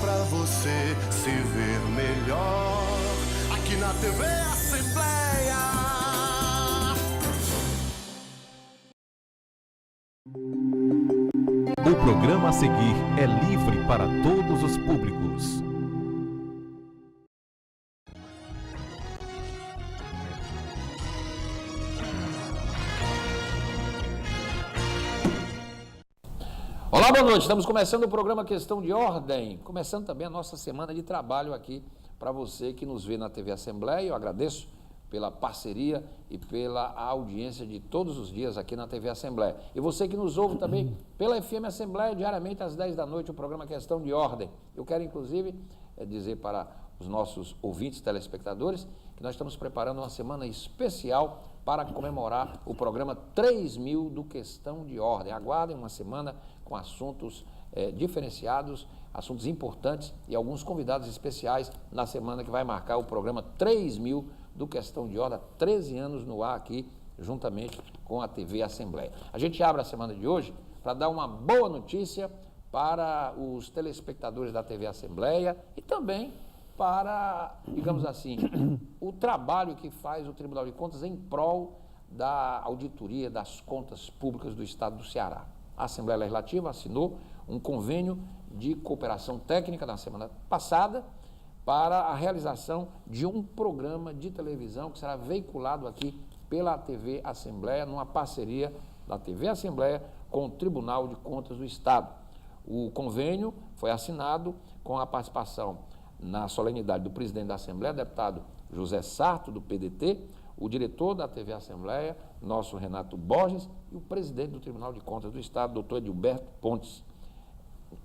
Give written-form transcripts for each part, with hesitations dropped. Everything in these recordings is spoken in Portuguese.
pra você se ver melhor aqui na TV Assembleia. O programa a seguir é livre para todos os públicos. Olá, boa noite. Estamos começando o programa Questão de Ordem, começando também a nossa semana de trabalho aqui para você que nos vê na TV Assembleia. Eu agradeço pela parceria e pela audiência de todos os dias aqui na TV Assembleia. E você que nos ouve também pela FM Assembleia, diariamente às 10 da noite, o programa Questão de Ordem. Eu quero, inclusive, dizer para os nossos ouvintes, telespectadores, que nós estamos preparando uma semana especial para comemorar o programa 3000 do Questão de Ordem. Aguardem uma semana com assuntos diferenciados, assuntos importantes e alguns convidados especiais na semana que vai marcar o programa 3000 do Questão de Ordem, 13 anos no ar aqui, juntamente com a TV Assembleia. A gente abre a semana de hoje para dar uma boa notícia para os telespectadores da TV Assembleia e também para, digamos assim, o trabalho que faz o Tribunal de Contas em prol da auditoria das contas públicas do Estado do Ceará. A Assembleia Legislativa assinou um convênio de cooperação técnica na semana passada para a realização de um programa de televisão que será veiculado aqui pela TV Assembleia, numa parceria da TV Assembleia com o Tribunal de Contas do Estado. O convênio foi assinado com a participação na solenidade do presidente da Assembleia, deputado José Sarto, do PDT, o diretor da TV Assembleia, nosso Renato Borges, e o presidente do Tribunal de Contas do Estado, doutor Edilberto Pontes.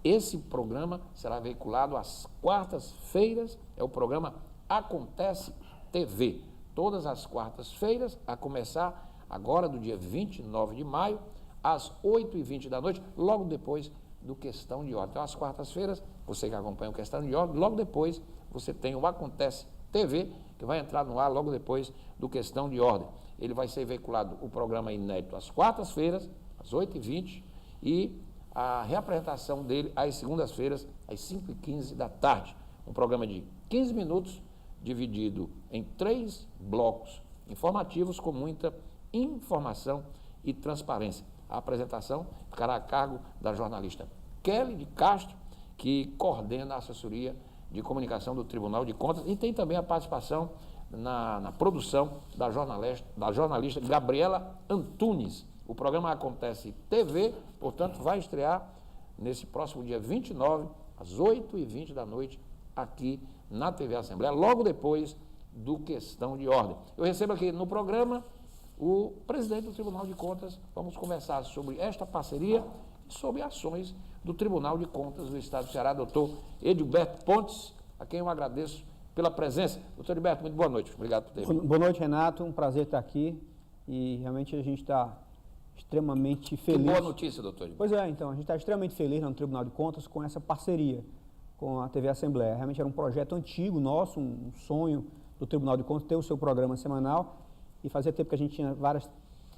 Esse programa será veiculado às quartas-feiras, é o programa Acontece TV. Todas as quartas-feiras, a começar agora do dia 29 de maio, às 8h20 da noite, logo depois do Questão de Ordem. Então, às quartas-feiras, você que acompanha o Questão de Ordem, logo depois você tem o Acontece TV, que vai entrar no ar logo depois do Questão de Ordem. Ele vai ser veiculado, o programa inédito, às quartas-feiras, às 8h20, e a reapresentação dele às segundas-feiras, às 5h15 da tarde. Um programa de 15 minutos, dividido em 3 blocos informativos, com muita informação e transparência. A apresentação ficará a cargo da jornalista Kelly de Castro, que coordena a assessoria de comunicação do Tribunal de Contas, e tem também a participação na produção da jornalista Gabriela Antunes. O programa Acontece TV, portanto, vai estrear nesse próximo dia 29, às 8h20 da noite, aqui na TV Assembleia, logo depois do Questão de Ordem. Eu recebo aqui no programa o presidente do Tribunal de Contas. Vamos conversar sobre esta parceria e sobre ações do Tribunal de Contas do Estado do Ceará, doutor Edilberto Pontes, a quem eu agradeço pela presença. Doutor Edilberto, muito boa noite. Obrigado por ter vindo. Boa noite, Renato. Um prazer estar aqui e realmente a gente está extremamente feliz. Que boa notícia, doutor Edilberto. Pois é, então, a gente está extremamente feliz no Tribunal de Contas com essa parceria com a TV Assembleia. Realmente era um projeto antigo nosso, um sonho do Tribunal de Contas ter o seu programa semanal, e fazia tempo que a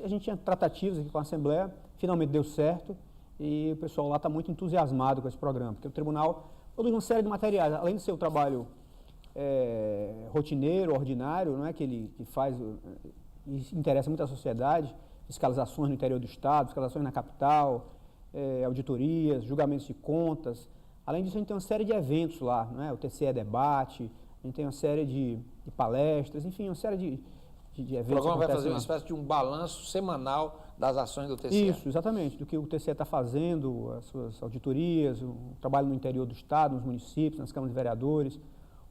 gente tinha tratativas aqui com a Assembleia, finalmente deu certo, e o pessoal lá está muito entusiasmado com esse programa, porque o Tribunal produz uma série de materiais, além de ser o trabalho rotineiro, ordinário, não é, que faz e interessa muito à sociedade, fiscalizações no interior do Estado, fiscalizações na capital, auditorias, julgamentos de contas. Além disso, a gente tem uma série de eventos lá, não é? O TCE Debate, a gente tem uma série de palestras, enfim, uma série de eventos. O programa vai fazer uma espécie de um balanço semanal das ações do TCE. Isso, exatamente, do que o TCE está fazendo, as suas auditorias, o trabalho no interior do Estado, nos municípios, nas câmaras de vereadores,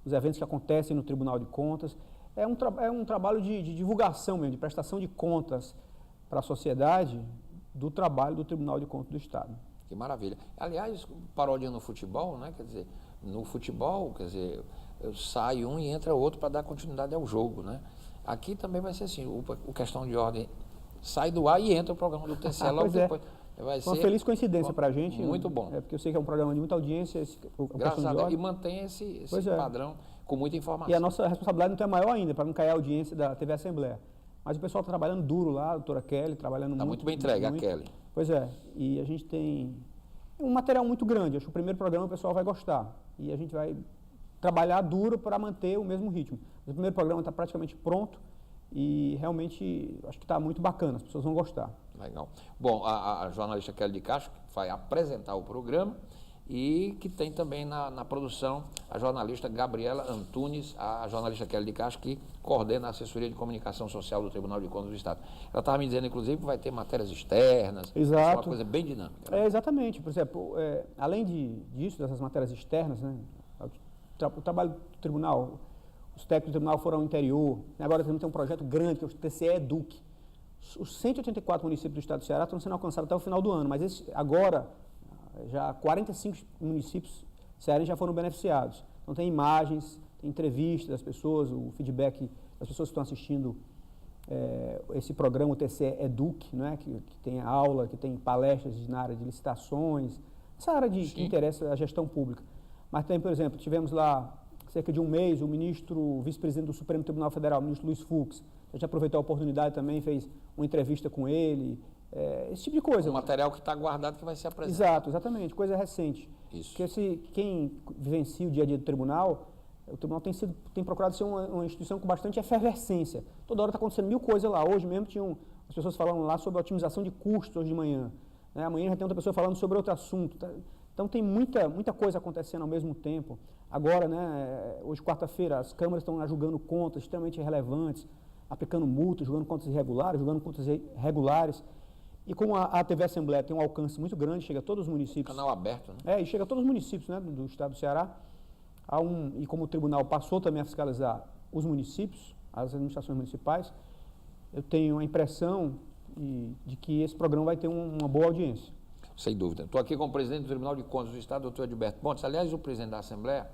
os eventos que acontecem no Tribunal de Contas. É um trabalho de divulgação mesmo, de prestação de contas para a sociedade do trabalho do Tribunal de Contas do Estado. Que maravilha. Aliás, paródia no futebol, né? Quer dizer, no futebol, quer dizer, sai um e entra outro para dar continuidade ao jogo, né? Aqui também vai ser assim, o Questão de Ordem sai do ar e entra o programa do TCE logo depois. Vai ser uma feliz coincidência para a gente. Muito bom. Porque eu sei que é um programa de muita audiência. Graças a Deus. E mantém esse padrão com muita informação. E a nossa responsabilidade não é maior ainda, para não cair a audiência da TV Assembleia. Mas o pessoal está trabalhando duro lá, a doutora Kelly, trabalhando muito. Está muito bem entregue, a Kelly. Pois é. E a gente tem um material muito grande. Acho que o primeiro programa o pessoal vai gostar. E a gente vai trabalhar duro para manter o mesmo ritmo. O primeiro programa está praticamente pronto e realmente acho que está muito bacana, as pessoas vão gostar. Legal. Bom, a jornalista Kelly de Castro vai apresentar o programa e que tem também na produção a jornalista Gabriela Antunes, a jornalista Kelly de Castro, que coordena a assessoria de comunicação social do Tribunal de Contas do Estado. Ela estava me dizendo, inclusive, que vai ter matérias externas, Exato. uma coisa bem dinâmica. Né? Exatamente. Por exemplo, além disso, dessas matérias externas, né, o trabalho do tribunal, os técnicos do tribunal foram ao interior, agora também tem um projeto grande, que é o TCE Educ. Os 184 municípios do estado do Ceará estão sendo alcançados até o final do ano, mas agora, já 45 municípios cearenses já foram beneficiados. Então tem imagens, tem entrevistas das pessoas, o feedback das pessoas que estão assistindo esse programa, o TCE Educ, né, que tem aula, que tem palestras na área de licitações, essa área que interessa a gestão pública. Mas tem, por exemplo, tivemos lá, cerca de um mês, o vice-presidente do Supremo Tribunal Federal, o ministro Luiz Fux. A gente aproveitou a oportunidade também, fez uma entrevista com ele, esse tipo de coisa. O material que está guardado que vai ser apresentado. Exato, exatamente, coisa recente. Isso. Porque quem vivencia o dia a dia do tribunal, o tribunal tem procurado ser uma instituição com bastante efervescência. Toda hora está acontecendo mil coisas lá. Hoje mesmo tinham as pessoas falando lá sobre a otimização de custos hoje de manhã. Né? Amanhã já tem outra pessoa falando sobre outro assunto. Então tem muita coisa acontecendo ao mesmo tempo. Agora, né, hoje quarta-feira, as câmaras estão julgando contas extremamente relevantes, aplicando multas, julgando contas irregulares, julgando contas regulares. E como a TV Assembleia tem um alcance muito grande, chega a todos os municípios. Canal aberto, né? E chega a todos os municípios, né, do estado do Ceará. E como o tribunal passou também a fiscalizar os municípios, as administrações municipais, eu tenho a impressão de que esse programa vai ter uma boa audiência. Sem dúvida. Estou aqui com o presidente do Tribunal de Contas do Estado, doutor Edilberto Pontes. Aliás, o presidente da Assembleia,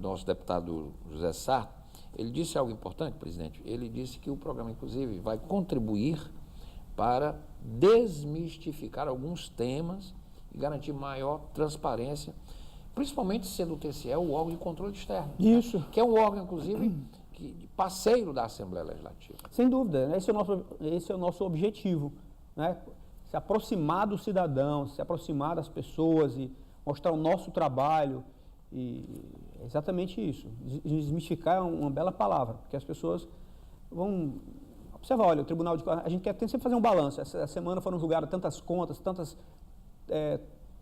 nosso deputado José Sarto, ele disse algo importante, presidente. Ele disse que o programa, inclusive, vai contribuir para desmistificar alguns temas e garantir maior transparência, principalmente sendo o TCE o órgão de controle externo. Isso. Né? Que é um órgão, inclusive, parceiro da Assembleia Legislativa. Sem dúvida. Esse é o nosso objetivo, né? Se aproximar do cidadão, se aproximar das pessoas e mostrar o nosso trabalho. E é exatamente isso. Desmistificar é uma bela palavra, porque as pessoas vão observar, olha, o Tribunal de Contas, a gente quer sempre fazer um balanço. Essa semana foram julgadas tantas contas,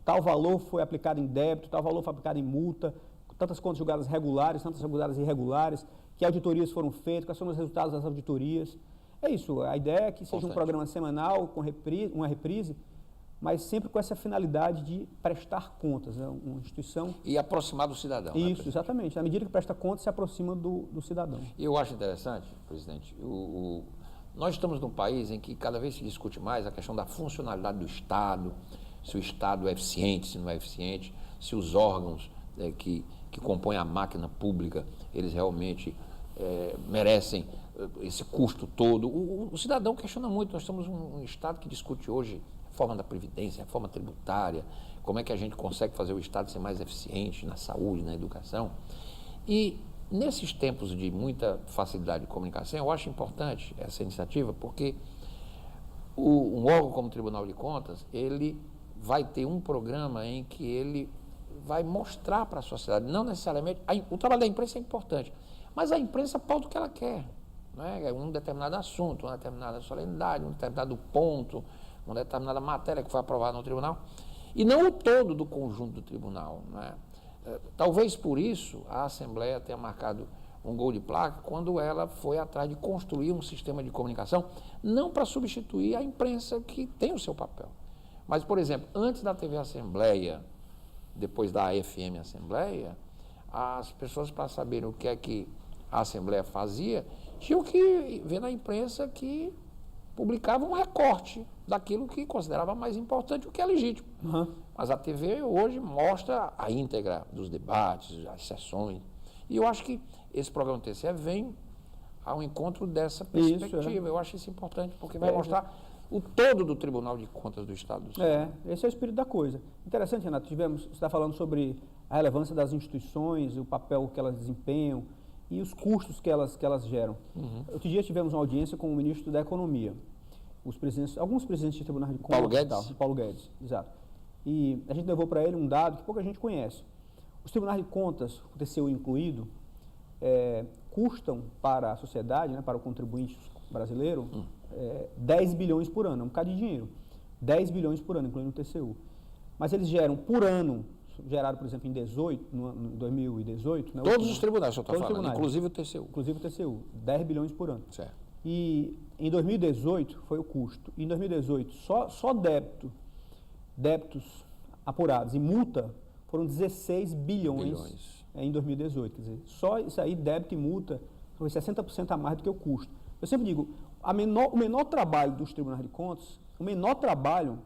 tal valor foi aplicado em débito, tal valor foi aplicado em multa, tantas contas julgadas regulares, tantas julgadas irregulares, que auditorias foram feitas, quais são os resultados das auditorias. É isso, a ideia é que seja um programa semanal, com uma reprise, mas sempre com essa finalidade de prestar contas, né? Uma instituição... E aproximar do cidadão. Isso, né, exatamente. Na medida que presta contas, se aproxima do cidadão. E eu acho interessante, presidente, nós estamos num país em que cada vez se discute mais a questão da funcionalidade do Estado, se o Estado é eficiente, se não é eficiente, se os órgãos que compõem a máquina pública, eles realmente merecem esse custo todo. O cidadão questiona muito. Nós temos um Estado que discute hoje a reforma da Previdência, a reforma tributária, como é que a gente consegue fazer o Estado ser mais eficiente na saúde, na educação. E nesses tempos de muita facilidade de comunicação, eu acho importante essa iniciativa, porque um órgão como o Tribunal de Contas, ele vai ter um programa em que ele vai mostrar para a sociedade, não necessariamente, o trabalho da imprensa é importante, mas a imprensa pauta o que ela quer, né? Um determinado assunto, uma determinada solenidade, um determinado ponto, uma determinada matéria que foi aprovada no tribunal, e não o todo do conjunto do tribunal, né? Talvez por isso a Assembleia tenha marcado um gol de placa quando ela foi atrás de construir um sistema de comunicação, não para substituir a imprensa que tem o seu papel. Mas, por exemplo, antes da TV Assembleia, depois da FM Assembleia, as pessoas, para saberem o que é que a Assembleia fazia, tinham que ver na imprensa que publicava um recorte daquilo que considerava mais importante, o que é legítimo. Uhum. Mas a TV hoje mostra a íntegra dos debates, as sessões. E eu acho que esse programa TCE vem ao encontro dessa perspectiva. Eu acho isso importante, porque vai mostrar o todo do Tribunal de Contas do Estado do Ceará. Esse é o espírito da coisa. Interessante, Renato, você está falando sobre a relevância das instituições, o papel que elas desempenham e os custos que elas geram. Uhum. Outro dia tivemos uma audiência com o ministro da Economia, alguns presidentes de tribunais de contas. Paulo Guedes? Paulo Guedes, exato. e a gente levou para ele um dado que pouca gente conhece. Os tribunais de contas, o TCU incluído, custam para a sociedade, né, para o contribuinte brasileiro, 10 bilhões por ano, é um bocado de dinheiro. 10 bilhões por ano, incluindo o TCU. Mas eles geram por ano, geraram, por exemplo, em 2018... Né, Todos os tribunais, o senhor está todos os falando, tribunais. inclusive o TCU. Inclusive o TCU, 10 bilhões por ano. Certo. E em 2018 foi o custo. Em 2018, só débitos apurados e multa foram 16 bilhões. Em 2018. Quer dizer, só isso aí, débito e multa, foi 60% a mais do que o custo. Eu sempre digo, o menor trabalho dos tribunais de contas, o menor trabalho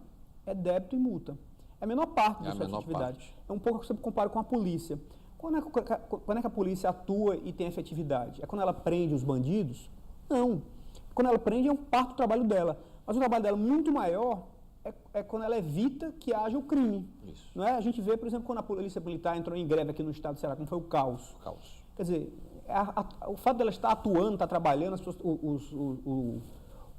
é débito e multa. É a menor parte da sua atividade. É um pouco que você compara com a polícia. Quando é que a polícia atua e tem efetividade? É quando ela prende os bandidos? Não. Quando ela prende é parte do trabalho dela. Mas o trabalho dela muito maior é quando ela evita que haja o crime. Isso. Não é? A gente vê, por exemplo, quando a polícia militar entrou em greve aqui no estado do Ceará, como foi o caos. Quer dizer, o fato dela estar atuando, estar trabalhando, as pessoas,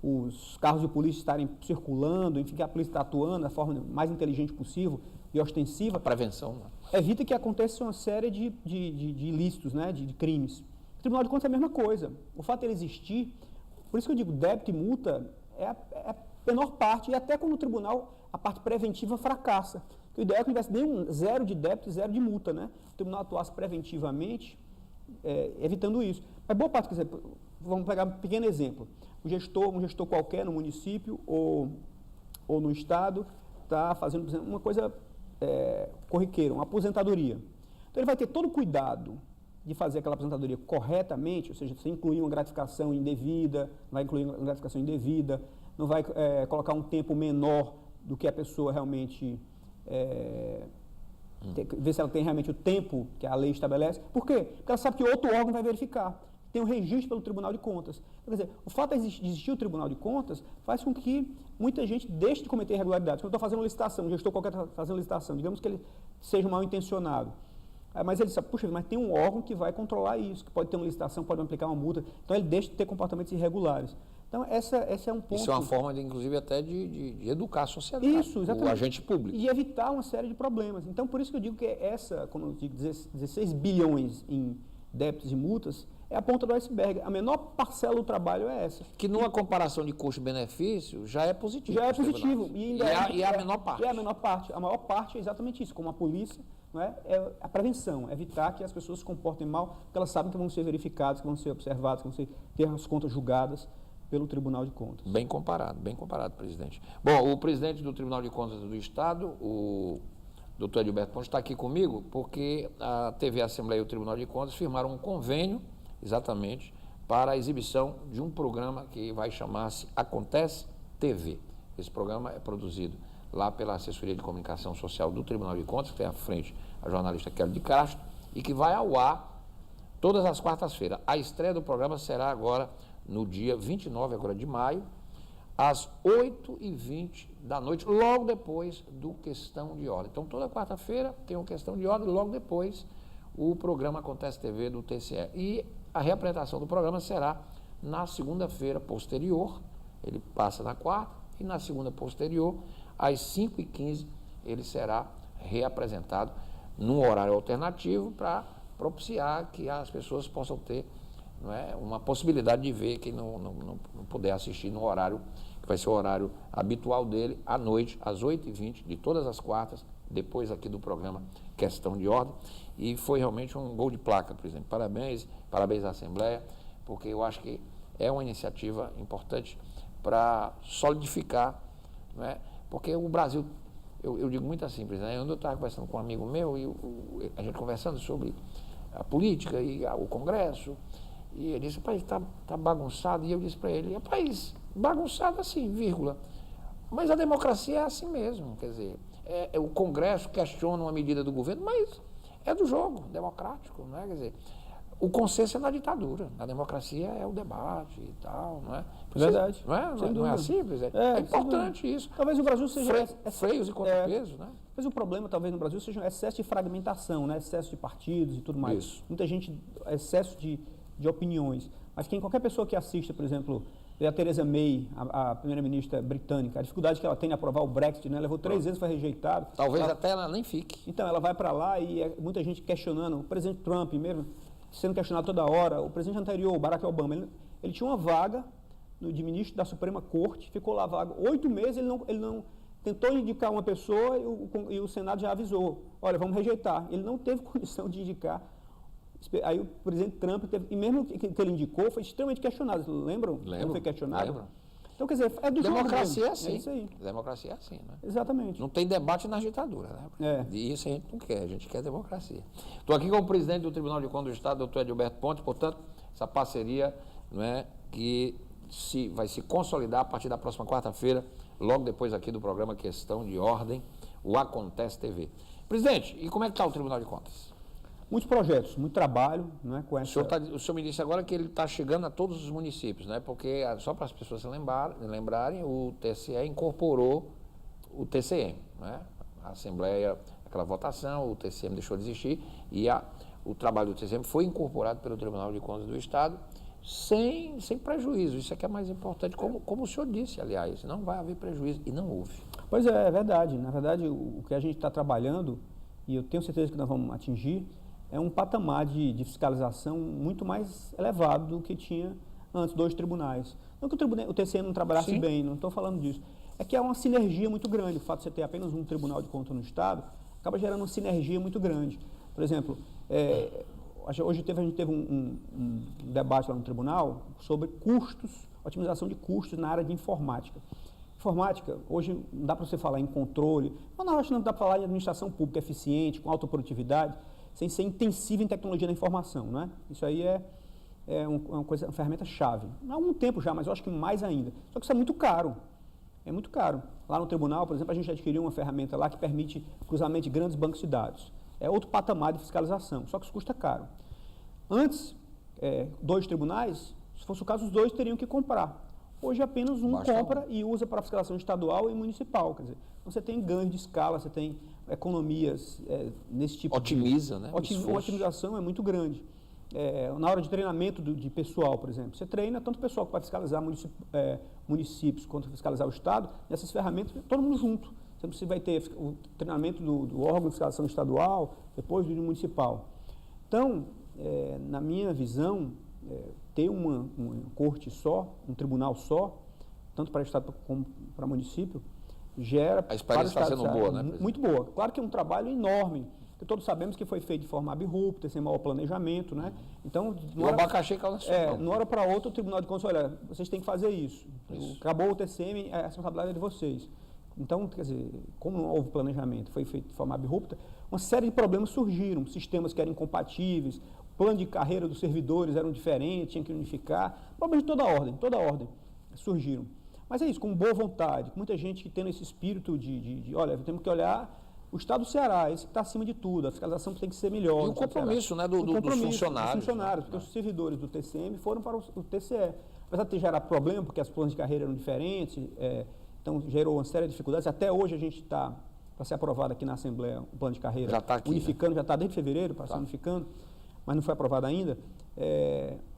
os carros de polícia estarem circulando, enfim, que a polícia está atuando da forma mais inteligente possível e ostensiva. A prevenção, né? Evita que aconteça uma série de ilícitos, né, de crimes. O Tribunal de Contas é a mesma coisa. O fato de ele existir, por isso que eu digo, débito e multa é a menor parte, e até quando o tribunal, a parte preventiva fracassa. O ideal é que não tivesse nem zero de débito e zero de multa, né? O tribunal atuasse preventivamente, evitando isso. Mas boa parte, quer dizer, vamos pegar um pequeno exemplo. Um gestor qualquer no município ou no estado está fazendo, por exemplo, uma coisa corriqueira, uma aposentadoria. Então ele vai ter todo o cuidado de fazer aquela aposentadoria corretamente, ou seja, sem incluir uma gratificação indevida, não vai incluir uma gratificação indevida, não vai colocar um tempo menor do que a pessoa realmente ver se ela tem realmente o tempo que a lei estabelece. Por quê? Porque ela sabe que outro órgão vai verificar. Tem um registro pelo Tribunal de Contas. Quer dizer, o fato de existir o Tribunal de Contas faz com que muita gente deixe de cometer irregularidades. Quando eu estou fazendo uma licitação, um gestor qualquer está fazendo licitação, digamos que ele seja mal intencionado. Mas ele sabe, puxa, mas tem um órgão que vai controlar isso, que pode ter uma licitação, pode aplicar uma multa. Então ele deixa de ter comportamentos irregulares. Então, esse é um ponto... Isso é uma forma, inclusive, até de educar a sociedade, isso, exatamente. o agente público. E evitar uma série de problemas. Então, por isso que eu digo que quando eu digo 16 bilhões em débitos e multas, é a ponta do iceberg. A menor parcela do trabalho é essa. Que numa comparação de custo-benefício já é positivo. Já é positivo. E é a menor parte. É a menor parte. A maior parte é exatamente isso. Como a polícia, não é a prevenção, evitar que as pessoas se comportem mal, porque elas sabem que vão ser verificadas, que vão ser observadas, que vão ter as contas julgadas pelo Tribunal de Contas. Bem comparado, presidente. Bom, o presidente do Tribunal de Contas do Estado, o doutor Edilberto Pontes, está aqui comigo porque a TV Assembleia e o Tribunal de Contas firmaram um convênio, exatamente, para a exibição de um programa que vai chamar-se Acontece TV. Esse programa é produzido lá pela Assessoria de Comunicação Social do Tribunal de Contas, que tem à frente a jornalista Kelly de Castro, e que vai ao ar todas as quartas-feiras. A estreia do programa será agora no dia 29 agora de maio, às 8h20 da noite, logo depois do Questão de Ordem. Então, toda quarta-feira tem uma Questão de Ordem, logo depois o programa Acontece TV do TCE. E a reapresentação do programa será na segunda-feira posterior, ele passa na quarta, e na segunda posterior, às 5h15, ele será reapresentado num horário alternativo para propiciar que as pessoas possam ter uma possibilidade de ver quem não puder assistir no horário, que vai ser o horário habitual dele, à noite, às 8h20, de todas as quartas, depois aqui do programa Questão de Ordem. E foi realmente um gol de placa, presidente. Parabéns à Assembleia, porque eu acho que é uma iniciativa importante para solidificar, porque o Brasil, eu digo muito assim, presidente, eu estava conversando com um amigo meu, e a gente conversando sobre a política e o Congresso, e ele disse, rapaz, está bagunçado. E eu disse para ele, rapaz, bagunçado assim, vírgula. Mas a democracia é assim mesmo, quer dizer, o Congresso questiona uma medida do governo, mas é do jogo democrático, não é? Quer dizer, o consenso é na ditadura, na democracia é o debate e tal, não é? Verdade. Não é assim, presidente? É importante isso. Talvez o Brasil seja... Freios e contrapesos, né? Mas o problema, talvez, no Brasil seja um excesso de fragmentação, né? Excesso de partidos e tudo mais. Isso. Muita gente, excesso de opiniões. Mas qualquer pessoa que assista, por exemplo, a Theresa May, a primeira-ministra britânica, a dificuldade que ela tem em aprovar o Brexit, né? Levou 3 vezes, foi rejeitado. Talvez até ela nem fique. Então, ela vai para lá e muita gente questionando, o presidente Trump mesmo, sendo questionado toda hora, o presidente anterior, o Barack Obama, ele tinha uma vaga de ministro da Suprema Corte, ficou lá a vaga 8 meses, ele não tentou indicar uma pessoa e o Senado já avisou, olha, vamos rejeitar. Ele não teve condição de indicar. Aí o presidente Trump teve, e mesmo que ele indicou, foi extremamente questionado. Lembram? Lembro. Foi questionado? Lembro. Então, quer dizer, é do jogo. Democracia é assim. É isso aí. Democracia é assim, né? Exatamente. Não tem debate na ditadura, né? É. E isso a gente não quer, a gente quer democracia. Estou aqui com o presidente do Tribunal de Contas do Estado, doutor Edilberto Pontes, portanto, essa parceria, não é, que vai se consolidar a partir da próxima quarta-feira, logo depois aqui do programa Questão de Ordem, o Acontece TV. Presidente, e como é que está o Tribunal de Contas? Muitos projetos, muito trabalho, não é, com essa... O senhor me disse agora que ele está chegando a todos os municípios, né? Porque, só para as pessoas se lembrarem, o TSE incorporou o TCM, né? A Assembleia, aquela votação, o TCM deixou de existir e o trabalho do TCM foi incorporado pelo Tribunal de Contas do Estado sem prejuízo. Isso é que é mais importante, como o senhor disse, aliás, não vai haver prejuízo e não houve. Pois é verdade. Na verdade, o que a gente está trabalhando, e eu tenho certeza que nós vamos atingir, é um patamar de fiscalização muito mais elevado do que tinha antes dos tribunais. Não que o TCM não trabalhasse Sim. bem, não estou falando disso. É que há uma sinergia muito grande. O fato de você ter apenas um Tribunal de Contas no Estado acaba gerando uma sinergia muito grande. Por exemplo, hoje a gente teve um debate lá no tribunal sobre custos, otimização de custos na área de informática. Informática, hoje não dá para você falar em controle, não dá para falar em administração pública eficiente, com alta produtividade, sem ser intensiva em tecnologia da informação, não é? Isso aí é uma ferramenta-chave. Há algum tempo já, mas eu acho que mais ainda. Só que isso é muito caro. É muito caro. Lá no tribunal, por exemplo, a gente adquiriu uma ferramenta lá que permite cruzamento de grandes bancos de dados. É outro patamar de fiscalização, só que isso custa caro. Antes, 2 tribunais, se fosse o caso, os 2 teriam que comprar. Hoje apenas um compra e usa para fiscalização estadual e municipal. Quer dizer, você tem ganho de escala, você tem economias nesse tipo Otimiza, né? A otimização é muito grande. Na hora de treinamento de pessoal, por exemplo, você treina tanto o pessoal que vai fiscalizar municípios quanto fiscalizar o Estado, nessas ferramentas, todo mundo junto. Você vai ter o treinamento do órgão de fiscalização estadual, depois do municipal. Então, na minha visão, ter uma corte só, um tribunal só, tanto para Estado como para município, gera... A experiência está sendo boa, né, presidente? Muito boa. Claro que é um trabalho enorme, porque todos sabemos que foi feito de forma abrupta, sem maior planejamento, né? Então, o abacaxi caiu na sua de uma hora para outra, o Tribunal de Contas, olha, vocês têm que fazer isso. Acabou o TCM, a responsabilidade é de vocês. Então, quer dizer, como não houve planejamento, foi feito de forma abrupta, uma série de problemas surgiram, sistemas que eram incompatíveis, o plano de carreira dos servidores eram diferentes, tinha que unificar, problemas de toda ordem surgiram. Mas é isso, com boa vontade, com muita gente tendo esse espírito olha, temos que olhar o Estado do Ceará, esse que está acima de tudo, a fiscalização tem que ser melhor. E o compromisso, né, dos funcionários. Porque os servidores do TCM foram para o TCE. Apesar de ter gerado problema, porque as planos de carreira eram diferentes, então gerou uma série de dificuldades. Até hoje a gente está, para ser aprovado aqui na Assembleia, o plano de carreira, já está aqui, unificando, né? Já está desde fevereiro, para ser unificando, mas não foi aprovado ainda.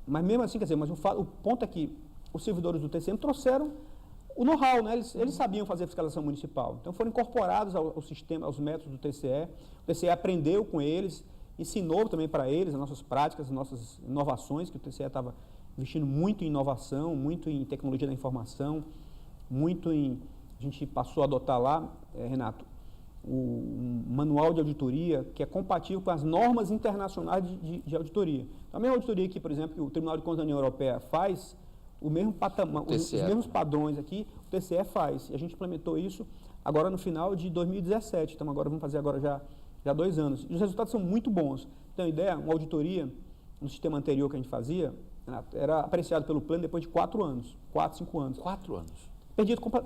Mas mesmo assim, quer dizer, mas o ponto é que os servidores do TCM trouxeram o know-how, né? Eles sabiam fazer fiscalização municipal. Então foram incorporados ao sistema, aos métodos do TCE. O TCE aprendeu com eles, ensinou também para eles as nossas práticas, as nossas inovações, que o TCE estava investindo muito em inovação, muito em tecnologia da informação, a gente passou a adotar lá, Renato, um manual de auditoria que é compatível com as normas internacionais de auditoria. Então, a mesma auditoria que, por exemplo, que o Tribunal de Contas da União Europeia faz, o mesmo patamar, os mesmos padrões aqui, o TCE faz. E a gente implementou isso agora no final de 2017. Então, agora vamos fazer já 2 anos. E os resultados são muito bons. Tem uma ideia, uma auditoria no sistema anterior que a gente fazia, era apreciado pelo plano depois de 4 anos, 4, 5 anos. 4 anos.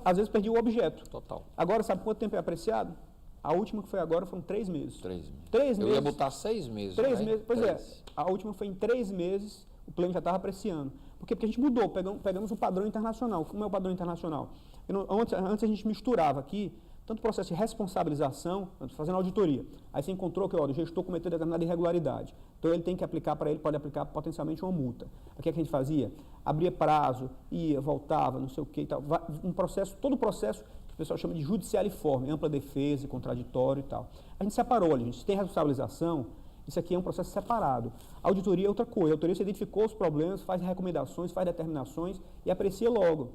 Às vezes perdi o objeto. Total. Agora, sabe quanto tempo é apreciado? A última que foi agora foram 3 meses. 3 meses. 3 meses. Eu ia botar 6 meses. 3 né? meses, pois é. A última foi em 3 meses, o plano já estava apreciando. Por quê? Porque a gente mudou, pegamos um padrão internacional. Como é o padrão internacional? Antes a gente misturava aqui tanto o processo de responsabilização, fazendo auditoria, aí você encontrou que o gestor cometeu determinada irregularidade, então ele tem que aplicar para ele, pode aplicar potencialmente uma multa. O que é que a gente fazia? Abria prazo, ia, voltava, não sei o que e tal, um processo, todo o processo que o pessoal chama de judicialiforme, ampla defesa, contraditório e tal. A gente separou ali, a gente tem responsabilização, isso aqui é um processo separado. A auditoria é outra coisa, a auditoria você identificou os problemas, faz recomendações, faz determinações e aprecia logo.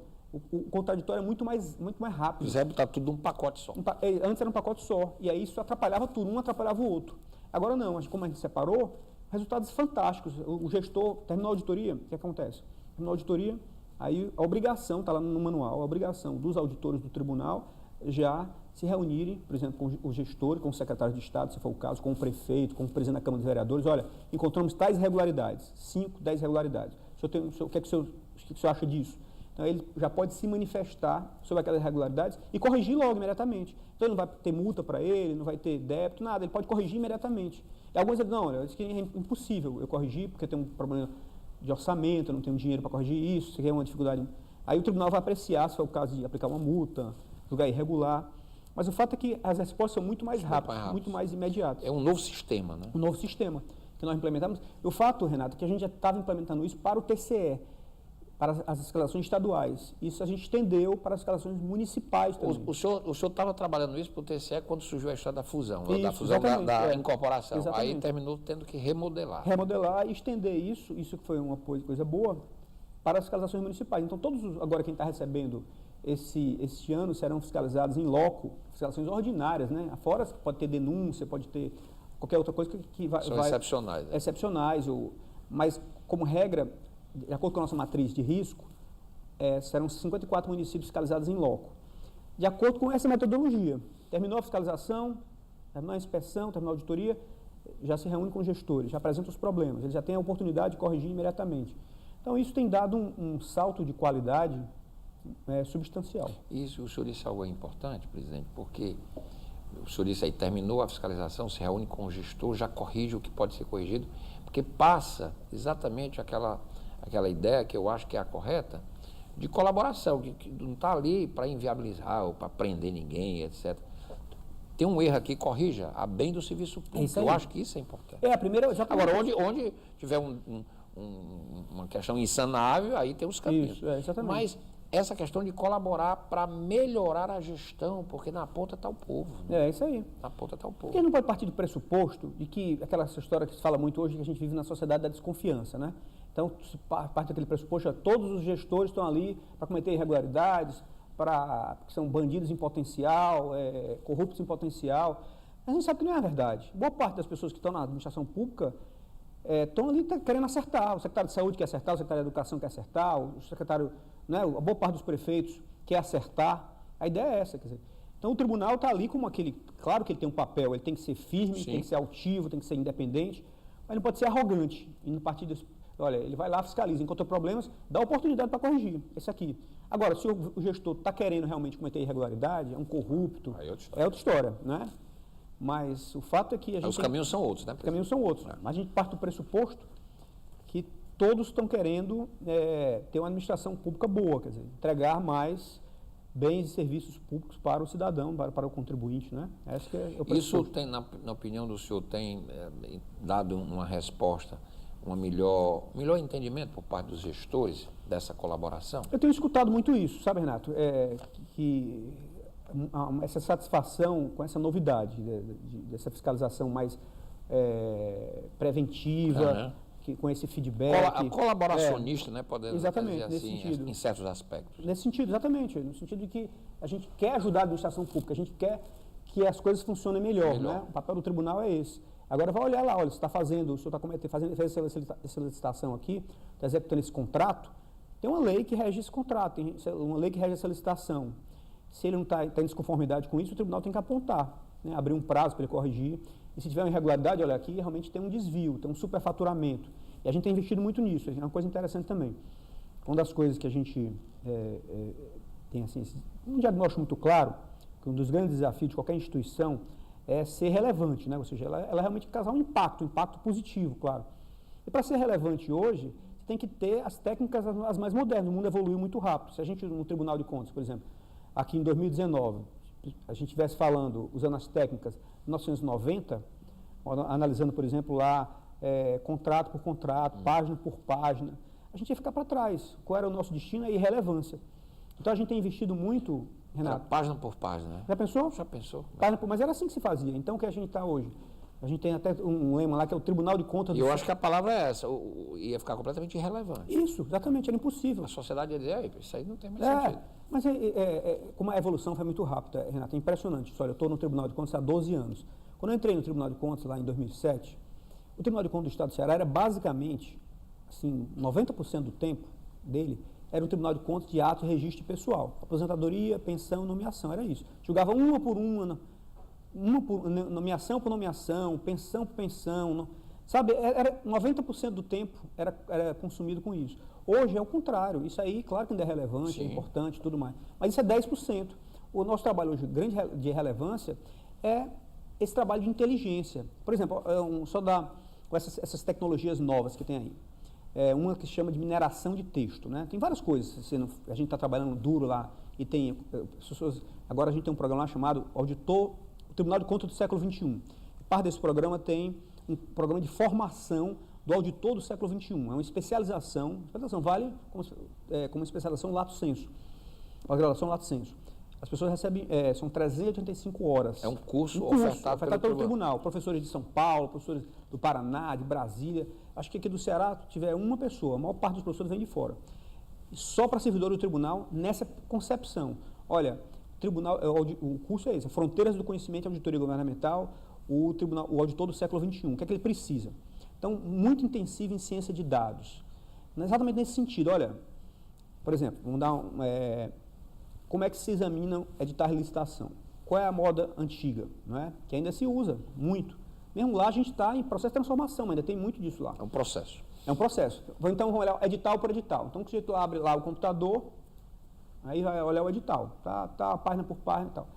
O contraditório é muito mais rápido. Quiser botar tudo num pacote só. Antes era um pacote só, e aí isso atrapalhava tudo, um atrapalhava o outro. Agora não, como a gente separou, resultados fantásticos. O gestor terminou a auditoria, o que acontece? Terminou a auditoria, aí a obrigação, está lá no manual, a obrigação dos auditores do tribunal já se reunirem, por exemplo, com o gestor, com o secretário de Estado, se for o caso, com o prefeito, com o presidente da Câmara dos Vereadores, olha, encontramos tais irregularidades, 5, 10 irregularidades. O que o senhor acha disso? Então, ele já pode se manifestar sobre aquelas irregularidades e corrigir logo, imediatamente. Então, ele não vai ter multa para ele, não vai ter débito, nada, ele pode corrigir imediatamente. E alguns dizem, não, olha, isso aqui é impossível eu corrigir, porque tem um problema de orçamento, eu não tenho dinheiro para corrigir isso, isso aqui é uma dificuldade. Aí o tribunal vai apreciar se for o caso de aplicar uma multa, julgar irregular. Mas o fato é que as respostas são muito mais rápidas, muito mais imediatas. É um novo sistema, né? Um novo sistema que nós implementamos. O fato, Renato, é que a gente já estava implementando isso para o TCE, para as escalações estaduais. Isso a gente estendeu para as escalações municipais também. O senhor estava trabalhando isso para o TCE quando surgiu a história da fusão, Isso, da incorporação. Exatamente. Aí terminou tendo que remodelar. Remodelar e estender isso que foi uma coisa boa, para as escalações municipais. Então, agora quem está recebendo este ano serão fiscalizados em loco, fiscalizações ordinárias, né? Fora pode ter denúncia, pode ter qualquer outra coisa que vai... São excepcionais. Né? Excepcionais, mas como regra, de acordo com a nossa matriz de risco, serão 54 municípios fiscalizados em loco. De acordo com essa metodologia, terminou a fiscalização, terminou a inspeção, terminou a auditoria, já se reúne com os gestores, já apresenta os problemas, eles já têm a oportunidade de corrigir imediatamente. Então, isso tem dado um salto de qualidade substancial. Isso, o senhor disse algo importante, presidente, porque o senhor disse aí, terminou a fiscalização, se reúne com o gestor, já corrige o que pode ser corrigido, porque passa exatamente aquela ideia que eu acho que é a correta, de colaboração, que não está ali para inviabilizar ou para prender ninguém, etc. Tem um erro aqui, corrija, a bem do serviço público. Eu acho que isso é importante. A primeira... Exatamente. Agora, onde tiver uma questão insanável, aí tem os caminhos. Isso, exatamente. Mas essa questão de colaborar para melhorar a gestão, porque na ponta está o povo. Né? É isso aí. Na ponta está o povo. Porque não pode partir do pressuposto de que, aquela história que se fala muito hoje, que a gente vive na sociedade da desconfiança, né? Então, parte daquele pressuposto, todos os gestores estão ali para cometer irregularidades, que são bandidos em potencial, corruptos em potencial. Mas a gente sabe que não é a verdade. Boa parte das pessoas que estão na administração pública estão ali querendo acertar. O secretário de Saúde quer acertar, o secretário de Educação quer acertar, o secretário, né, a boa parte dos prefeitos quer acertar. A ideia é essa, quer dizer. Então o tribunal está ali como aquele, claro que ele tem um papel, ele tem que ser firme, Sim. tem que ser altivo, tem que ser independente, mas não pode ser arrogante. E no partido, olha, ele vai lá, fiscaliza, encontra problemas, dá oportunidade para corrigir. Esse aqui. Agora, se o gestor está querendo realmente cometer irregularidade, é um corrupto, é outra história, né? Mas o fato é que a gente... Os caminhos são outros, né? Os caminhos são outros. Mas a gente parte do pressuposto que todos estão querendo ter uma administração pública boa, quer dizer, entregar mais bens e serviços públicos para o cidadão, para o contribuinte, né? Esse que é o pressuposto. Isso tem, na opinião do senhor, tem dado uma resposta, um melhor entendimento por parte dos gestores dessa colaboração? Eu tenho escutado muito isso, sabe, Renato? Que essa satisfação com essa novidade, dessa fiscalização mais preventiva, com esse feedback. Colaboracionista, né? Podemos exatamente, dizer nesse assim, sentido. em certos aspectos. Nesse sentido, exatamente. No sentido de que a gente quer ajudar a administração pública, a gente quer que as coisas funcionem melhor. Né? O papel do tribunal é esse. Agora vai olhar lá, olha, você está fazendo, o senhor fez essa licitação aqui, está executando esse contrato, tem uma lei que rege esse contrato, tem uma lei que rege essa licitação. Se ele não está em desconformidade com isso, o tribunal tem que apontar, né? Abrir um prazo para ele corrigir. E se tiver uma irregularidade, olha, aqui realmente tem um desvio, tem um superfaturamento. E a gente tem investido muito nisso, é uma coisa interessante também. Uma das coisas que a gente tem assim, um diagnóstico muito claro, que um dos grandes desafios de qualquer instituição é ser relevante, né? Ou seja, ela realmente causar um impacto positivo, claro. E para ser relevante hoje, você tem que ter as técnicas as mais modernas, o mundo evoluiu muito rápido. Se a gente, no Tribunal de Contas, por exemplo, aqui em 2019, a gente estivesse falando, usando as técnicas de 1990, analisando, por exemplo, lá contrato por contrato, página por página, a gente ia ficar para trás. Qual era o nosso destino? A irrelevância. Então a gente tem investido muito, Renato. Era página por página, né? Já pensou? Já pensou? Mas era assim que se fazia. Então o que a gente está hoje? A gente tem até um lema lá que é o Tribunal de Contas E eu acho que a palavra é essa, ia ficar completamente irrelevante. Isso, exatamente, era impossível. A sociedade ia dizer, isso aí não tem mais sentido. Mas como a evolução foi muito rápida, Renato, é impressionante. Olha, eu estou no Tribunal de Contas há 12 anos. Quando eu entrei no Tribunal de Contas lá em 2007, o Tribunal de Contas do Estado do Ceará era basicamente, assim, 90% do tempo dele era um Tribunal de Contas de ato e registro pessoal. Aposentadoria, pensão, nomeação, era isso. Julgava uma por uma, nomeação por nomeação, pensão por pensão, sabe? Era 90% do tempo era consumido com isso. Hoje é o contrário. Isso aí, claro que ainda é relevante, Sim. é importante e tudo mais. Mas isso é 10%. O nosso trabalho hoje, grande de relevância, é esse trabalho de inteligência. Por exemplo, só com essas tecnologias novas que tem aí. Uma que se chama de mineração de texto, né? Tem várias coisas. A gente está trabalhando duro lá e tem pessoas. Agora a gente tem um programa lá chamado Tribunal de Contas do Século XXI. Parte desse programa tem um programa de formação do auditor do século XXI. É uma especialização vale como especialização lato sensu, uma graduação lato sensu. As pessoas recebem, são 385 horas. É um curso ofertado pelo tribunal. Professores de São Paulo, professores do Paraná, de Brasília. Acho que aqui do Ceará, se tiver uma pessoa, a maior parte dos professores vem de fora. E só para servidor do tribunal, nessa concepção. Olha, o curso é esse, Fronteiras do Conhecimento e Auditoria Governamental, o auditor do século XXI. O que é que ele precisa? Então, muito intensivo em ciência de dados. Exatamente nesse sentido. Olha, por exemplo, vamos dar como é que se examina editar licitação? Qual é a moda antiga, não é? Que ainda se usa muito. Mesmo lá a gente está em processo de transformação, ainda tem muito disso lá. É um processo. É um processo. Então vamos olhar edital por edital. Então, quando você abre lá o computador, aí vai olhar o edital, tá página por página e tal.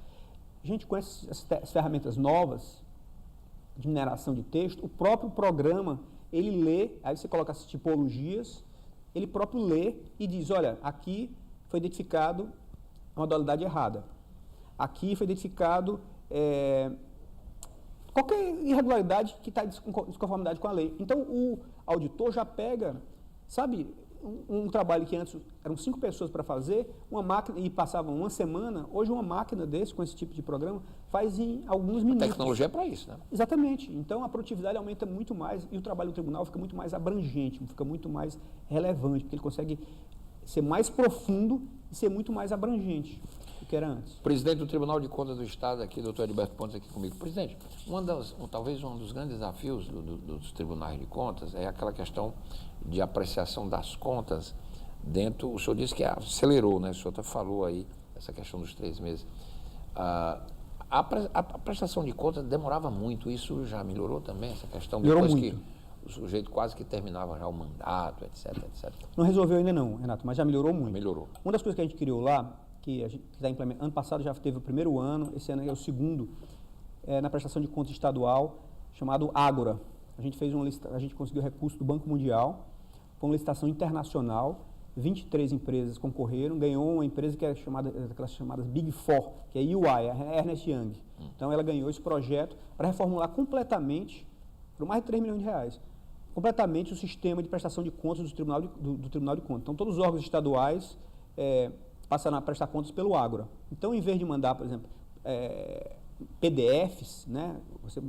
A gente conhece as ferramentas novas de mineração de texto, o próprio programa, ele lê, aí você coloca as tipologias, ele próprio lê e diz, olha, aqui foi identificado uma modalidade errada. Aqui foi identificado qualquer irregularidade que está em desconformidade com a lei. Então, o auditor já pega, sabe, um trabalho que antes eram 5 pessoas para fazer, uma máquina, e passavam uma semana, hoje uma máquina desse, com esse tipo de programa, faz em alguns minutos. A tecnologia é para isso, né? Exatamente. Então, a produtividade aumenta muito mais e o trabalho do tribunal fica muito mais abrangente, fica muito mais relevante, porque ele consegue ser mais profundo e ser muito mais abrangente do que era antes. Presidente do Tribunal de Contas do Estado, aqui, doutor Heriberto Pontes, aqui comigo. Presidente, talvez um dos grandes desafios dos tribunais de contas é aquela questão de apreciação das contas dentro, o senhor disse que acelerou, né? O senhor até falou aí, essa questão dos 3 meses. A prestação de contas demorava muito, isso já melhorou também, essa questão depois que o sujeito quase que terminava já o mandato, etc, etc. Não resolveu ainda não, Renato, mas já melhorou muito. Melhorou. Uma das coisas que a gente criou lá, que a gente está implementando, ano passado já teve o primeiro ano, esse ano é o segundo, na prestação de contas estadual, chamado Ágora. A gente conseguiu recurso do Banco Mundial, foi uma licitação internacional, 23 empresas concorreram, ganhou uma empresa que é aquelas chamadas Big Four, que é UI, a Ernst Young. Então ela ganhou esse projeto para reformular completamente, por mais de 3 milhões de reais, completamente o sistema de prestação de contas do Tribunal de Contas. Então todos os órgãos estaduais passaram a prestar contas pelo Ágora. Então, em vez de mandar, por exemplo, PDFs, né,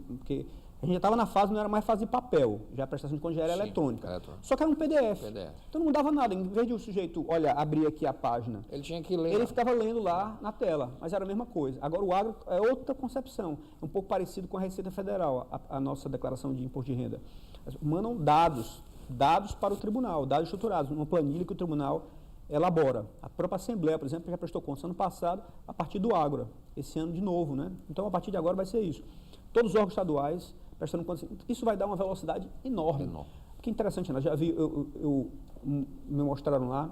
porque a gente já estava na fase, não era mais fase de papel, já a prestação de contas já era eletrônica. Só que era um PDF. Então não mudava nada. Em vez de o sujeito, abrir aqui a página, ele tinha que ler. Ele ficava lendo lá na tela, mas era a mesma coisa. Agora o Ágora é outra concepção, um pouco parecido com a Receita Federal, a nossa declaração de imposto de renda. Mandam dados para o tribunal, dados estruturados, uma planilha que o tribunal elabora. A própria Assembleia, por exemplo, já prestou contas ano passado a partir do Ágora, esse ano de novo, né? Então, a partir de agora vai ser isso. Todos os órgãos estaduais prestando contas. Isso vai dar uma velocidade enorme. Que interessante, né? Já vi, me mostraram lá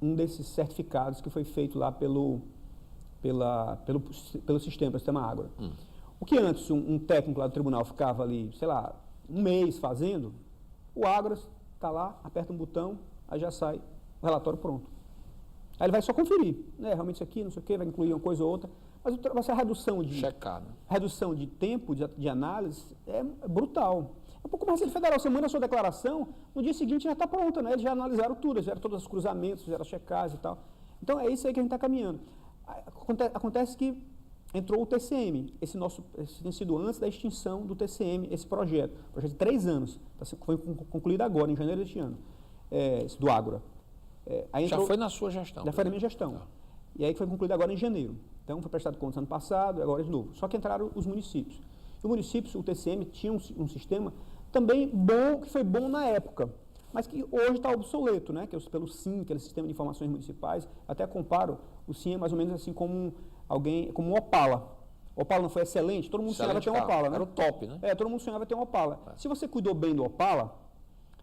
um desses certificados que foi feito lá pelo sistema Ágora. O que antes um técnico lá do tribunal ficava ali, sei lá, um mês fazendo, o Ágora está lá, aperta um botão, aí já sai o relatório pronto. Aí ele vai só conferir, né? Realmente isso aqui, não sei o quê, vai incluir uma coisa ou outra, Mas a redução Checar, né? redução de tempo de análise é brutal. É um pouco mais Receita Federal, você manda a sua declaração, no dia seguinte já está pronta, né? Eles já analisaram tudo, fizeram todos os cruzamentos, fizeram as checagens e tal. Então é isso aí que a gente está caminhando. Acontece que entrou o TCM, esse tem sido antes da extinção do TCM, esse projeto de 3 anos, foi concluído agora, em janeiro deste ano, do Ágora. Já foi na sua gestão? Já foi na minha gestão. E aí foi concluído agora em janeiro. Então foi prestado contas ano passado, agora de novo. Só que entraram os municípios. E os municípios, o TCM tinha um sistema também bom, que foi bom na época, mas que hoje está obsoleto, né? Que é pelo SIM, aquele sistema de informações municipais. Até comparo, o SIM é mais ou menos assim como um Opala. O Opala não foi excelente? Todo mundo sonhava ter um Opala, né? Era o top, né? Todo mundo sonhava ter um Opala. Se você cuidou bem do Opala,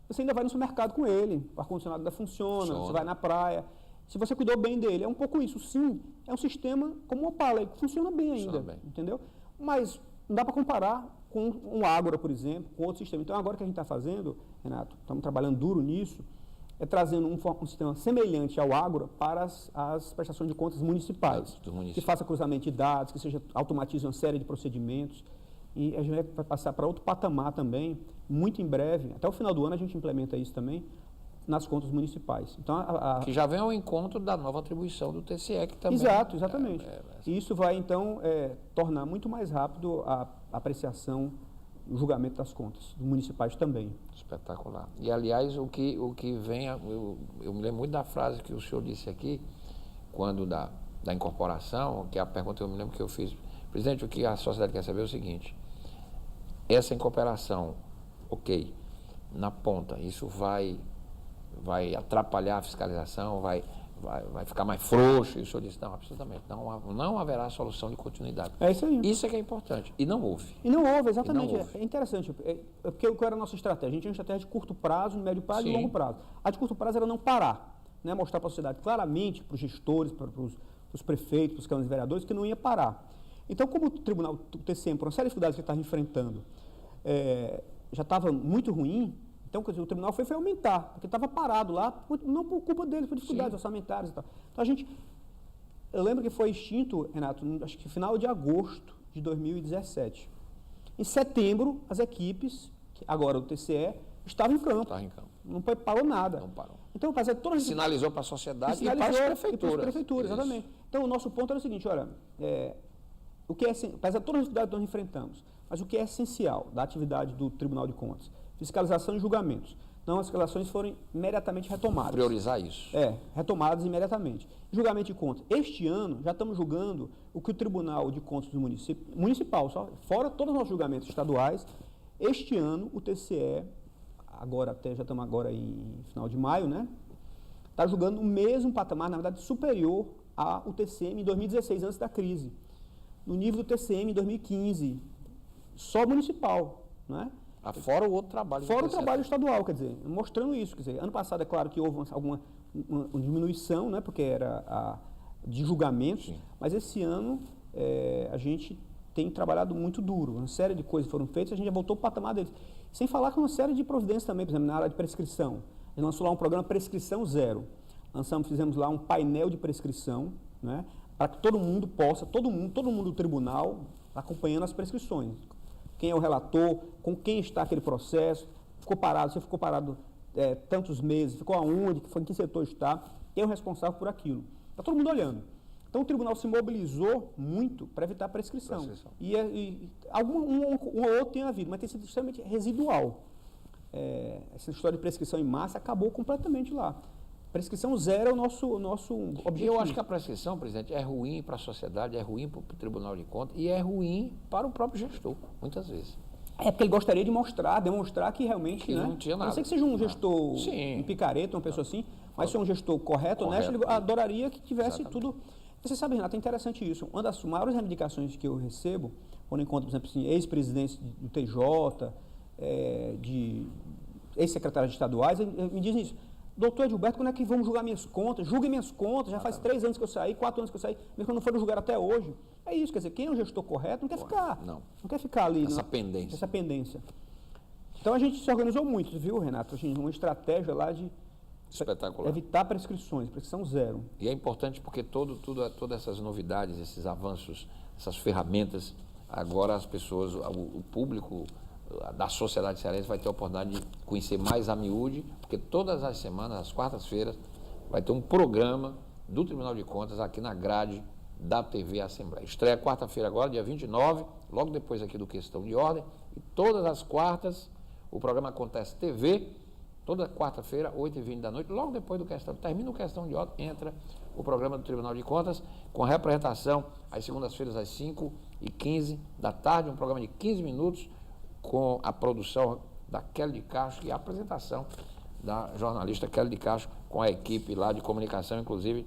você ainda vai no supermercado com ele, o ar-condicionado ainda funciona, você vai na praia. Se você cuidou bem dele, é um pouco isso. Sim, é um sistema como o Opala, que funciona bem ainda, entendeu? Mas não dá para comparar com um Ágora, por exemplo, com outro sistema. Então, agora que a gente está fazendo, Renato, estamos trabalhando duro nisso, é trazendo um sistema semelhante ao Ágora para as prestações de contas municipais, que faça cruzamento de dados, que automatize uma série de procedimentos. E a gente vai passar para outro patamar também, muito em breve, até o final do ano a gente implementa isso também, nas contas municipais. Então, que já vem ao encontro da nova atribuição do TCE, que também... Exatamente. E isso vai, então, tornar muito mais rápido a apreciação, o julgamento das contas, municipais também. Espetacular. E, aliás, o que vem... Eu me lembro muito da frase que o senhor disse aqui, quando da incorporação, que é a pergunta que eu me lembro que eu fiz. Presidente, o que a sociedade quer saber é o seguinte: essa incorporação, ok, na ponta, isso vai atrapalhar a fiscalização, vai ficar mais frouxo. E o senhor disse, não, absolutamente, não haverá solução de continuidade. É isso aí. Isso é que é importante. E não houve. Exatamente. É interessante, porque qual era a nossa estratégia? A gente tinha uma estratégia de curto prazo, médio prazo e longo prazo. A de curto prazo era não parar, né? Mostrar para a sociedade claramente, para os gestores, para os prefeitos, para os câmaras de vereadores, que não ia parar. Então, como o tribunal, o TCM, por uma série de dificuldades que ele estava enfrentando, já estava muito ruim. Então, quer dizer, o tribunal foi aumentar, porque estava parado lá, não por culpa deles, por dificuldades orçamentárias e tal. Então, eu lembro que foi extinto, Renato, acho que final de agosto de 2017. Em setembro, as equipes, agora o TCE, estavam em campo. Não parou nada. Não parou. Então, fazer todas sinalizou para a sociedade e para as prefeituras. Exatamente. Então, o nosso ponto era o seguinte, olha, apesar de todas as dificuldades que nós enfrentamos, mas o que é essencial da atividade do Tribunal de Contas? Fiscalização e julgamentos. Então, as fiscalizações foram imediatamente retomadas. Priorizar isso. Retomadas imediatamente. Julgamento de contas. Este ano, já estamos julgando o que o Tribunal de Contas do municipal, só, fora todos os nossos julgamentos estaduais. Este ano, o TCE, já estamos agora em final de maio, né? Está julgando o mesmo patamar, na verdade, superior ao TCM em 2016, antes da crise. No nível do TCM em 2015, só municipal, né? Fora o outro trabalho. Fora o trabalho estadual, quer dizer, mostrando isso. Quer dizer, ano passado, é claro que houve alguma diminuição, né, porque era de julgamentos, mas esse ano a gente tem trabalhado muito duro. Uma série de coisas foram feitas, a gente já voltou para o patamar deles. Sem falar com uma série de providências também, por exemplo, na área de prescrição. A gente lançou lá um programa Prescrição Zero. Fizemos lá um painel de prescrição, né, para que todo mundo do tribunal, acompanhando as prescrições. Quem é o relator, com quem está aquele processo, você ficou parado tantos meses, ficou aonde, em que setor está, quem é o responsável por aquilo. Está todo mundo olhando. Então, o tribunal se mobilizou muito para evitar a prescrição. E um ou outro tem havido, mas tem sido extremamente residual. Essa história de prescrição em massa acabou completamente lá. Prescrição zero é o nosso objetivo. Eu acho que a prescrição, presidente, é ruim para a sociedade, é ruim para o Tribunal de Contas e é ruim para o próprio gestor, muitas vezes. Porque ele gostaria de demonstrar que realmente que não tinha nada. A não ser que seja um gestor, um picareta, uma pessoa assim, mas se é um gestor correto, honesto, ele adoraria que tivesse tudo. Você sabe, Renato, é interessante isso. Uma das maiores reivindicações que eu recebo, quando encontro, por exemplo, assim, ex-presidentes do TJ, de ex-secretários estaduais, me dizem isso. Doutor Edilberto, quando é que vamos julgar minhas contas? Julguem minhas contas, já faz 3 anos que eu saí, 4 anos que eu saí, mesmo que não foram julgar até hoje. É isso, quer dizer, quem é um gestor correto não quer ficar. Não quer ficar ali. Essa pendência. Então a gente se organizou muito, viu, Renato? Uma estratégia lá de Espetacular. Evitar prescrições, prescrição zero. E é importante porque todas essas novidades, esses avanços, essas ferramentas, agora as pessoas, o público da sociedade cearense vai ter a oportunidade de conhecer mais a miúde, porque todas as semanas, às quartas-feiras, vai ter um programa do Tribunal de Contas aqui na grade da TV Assembleia. Estreia quarta-feira agora, dia 29, logo depois aqui do Questão de Ordem, e todas as quartas o programa Acontece TV, toda quarta-feira, 8h20 da noite, logo depois do Questão, termina o Questão de Ordem, entra o programa do Tribunal de Contas, com representação às segundas-feiras às 5h15 da tarde, um programa de 15 minutos, com a produção da Kelly de Castro e a apresentação da jornalista Kelly de Castro, com a equipe lá de comunicação, inclusive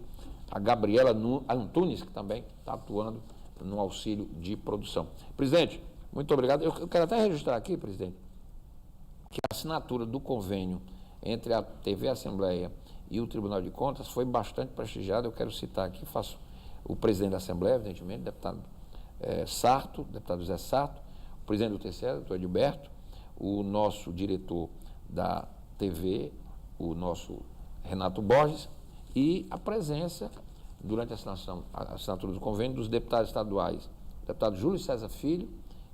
a Gabriela Antunes, que também está atuando no auxílio de produção. Presidente, muito obrigado. Eu quero até registrar aqui, presidente, que a assinatura do convênio entre a TV Assembleia e o Tribunal de Contas foi bastante prestigiada. Eu quero citar aqui, faço o presidente da Assembleia, evidentemente, deputado Sarto, deputado José Sarto, o presidente do TCE, doutor Edilberto, o nosso diretor da TV, o nosso Renato Borges, e a presença, durante a assinatura do convênio, dos deputados estaduais, o deputado Júlio César Filho,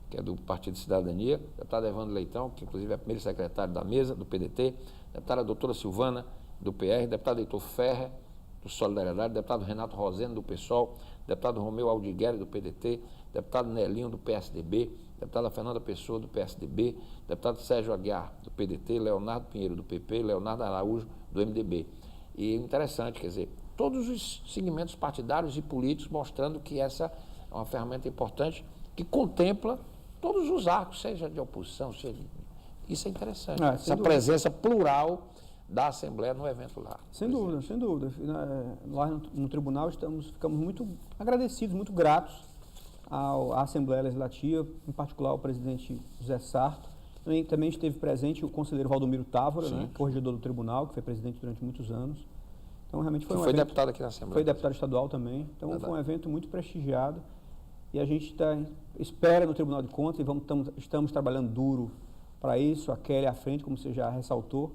que é do Partido de Cidadania, o deputado Evandro Leitão, que inclusive é primeiro secretário da mesa do PDT, a deputada doutora Silvana, do PR, o deputado Heitor Ferrer, do Solidariedade, o deputado Renato Roseno, do PSOL, o deputado Romeu Aldigueri, do PDT, o deputado Nelinho, do PSDB, a deputada Fernanda Pessoa, do PSDB, o deputado Sérgio Aguiar, do PDT, Leonardo Pinheiro, do PP, Leonardo Araújo, do MDB. E interessante, quer dizer, todos os segmentos partidários e políticos mostrando que essa é uma ferramenta importante que contempla todos os arcos, seja de oposição, seja... Isso é interessante, essa presença plural da Assembleia no evento lá. Sem dúvida, sem dúvida. Lá no tribunal ficamos muito agradecidos, muito gratos à Assembleia Legislativa, em particular ao presidente José Sarto. Também esteve presente o conselheiro Valdomiro Távora, né, corregedor do tribunal, que foi presidente durante muitos anos. Então, realmente foi um evento... Foi deputado aqui na Assembleia. Foi deputado estadual também. Então, foi um evento muito prestigiado. E a gente espera no Tribunal de Contas e estamos trabalhando duro para isso, a Kelly à frente, como você já ressaltou,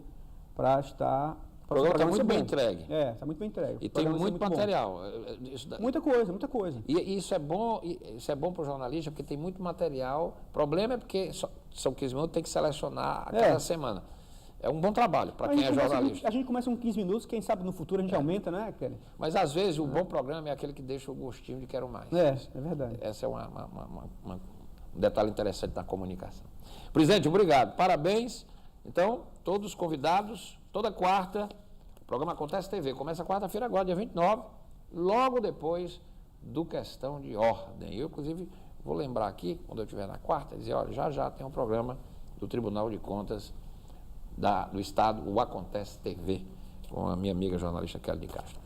para estar... O programa está muito bem entregue. Está muito bem entregue. E tem muito material. Muita coisa, muita coisa. E isso é bom para o jornalista, porque tem muito material. O problema é porque são 15 minutos, tem que selecionar a cada semana. É um bom trabalho para quem é jornalista. A gente começa com 15 minutos, quem sabe no futuro a gente aumenta, né, Kelly? Mas às vezes o bom programa é aquele que deixa o gostinho de quero mais. É verdade. Esse é um detalhe interessante na comunicação. Presidente, obrigado. Parabéns. Então, todos os convidados, toda quarta, o programa Acontece TV. Começa quarta-feira agora, dia 29, logo depois do Questão de Ordem. Eu, inclusive, vou lembrar aqui, quando eu estiver na quarta, dizer, olha, já tem um programa do Tribunal de Contas do Estado, o Acontece TV, com a minha amiga jornalista Kelly de Castro.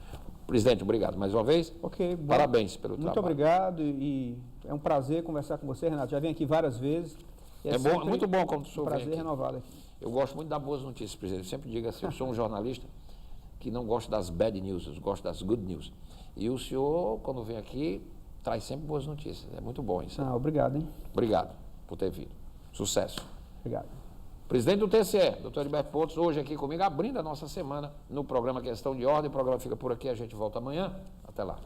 Presidente, obrigado mais uma vez. Ok, parabéns pelo trabalho. Muito obrigado e é um prazer conversar com você, Renato. Já vim aqui várias vezes. É bom, muito bom quando o senhor vem aqui. Prazer renovado aqui. Eu gosto muito das boas notícias, presidente. Eu sempre digo assim, eu sou um jornalista que não gosta das bad news, eu gosto das good news. E o senhor, quando vem aqui, traz sempre boas notícias. É muito bom isso. Obrigado, hein? Obrigado por ter vindo. Sucesso. Obrigado. Presidente do TCE, doutor Edilberto Pontes, hoje aqui comigo, abrindo a nossa semana no programa Questão de Ordem. O programa fica por aqui, a gente volta amanhã. Até lá.